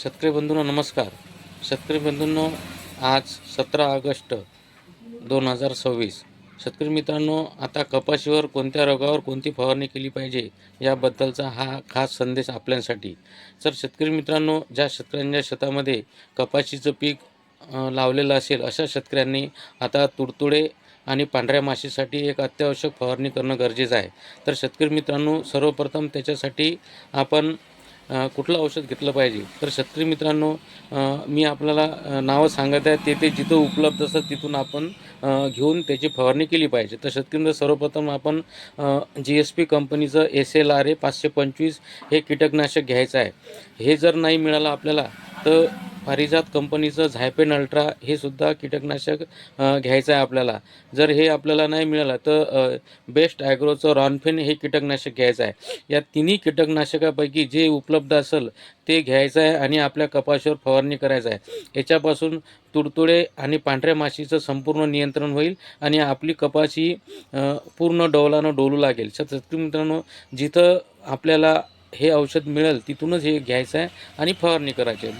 शेतकरी बंधूंनो नमस्कार. शेतकरी बंधूंनो, आज 17 ऑगस्ट 2026. शेतकरी मित्रांनो, आता कपाशीवर कोणत्या रोगावर कोणती फवारणी केली पाहिजे याबद्दलचा हा खास संदेश आपल्यासाठी. तर शेतकरी मित्रांनो, ज्या शेतकऱ्यांच्या शेतामध्ये कपाशीचं पीक लावलेलं असेल अशा शेतकऱ्यांनी आता तुडतुडे आणि पांढऱ्या माशीसाठी एक अत्यावश्यक फवारणी करणं गरजेचं आहे. तर शेतकरी मित्रांनो, सर्वप्रथम त्याच्यासाठी आपण कुठलं औषध घेतलं पाहिजे. तर शेतकरी मित्रांनो, मी आपल्याला नावं सांगत आहे, ते जिथं उपलब्ध असतं तिथून आपण घेऊन त्याची फवारणी केली पाहिजे. तर शेतकरी सर्वप्रथम आपण GSP कंपनीचं SLRA 525 हे कीटकनाशक घ्यायचं आहे. हे जर नाही मिळालं आपल्याला तर पारिजात कंपनीचं झायपेन अल्ट्रा हे सुद्धा कीटकनाशक घ्यायचं आहे आपल्याला. जर हे आपल्याला नाही मिळालं तर बेस्ट ॲग्रोचं रॉनफेन हे कीटकनाशक घ्यायचं आहे. या तिन्ही कीटकनाशकापैकी जे उपलब्ध असेल ते घ्यायचं आहे आणि आपल्या कपाशीवर फवारणी करायचं आहे. याच्यापासून तुडतुडे आणि पांढऱ्या माशीचं संपूर्ण नियंत्रण होईल आणि आपली कपाशी पूर्ण डौलानं डोलू लागेल. शेतकरी मित्रांनो, जिथं आपल्याला हे औषध मिळेल तिथूनच हे घ्यायचं आहे आणि फवारणी करायची आहे.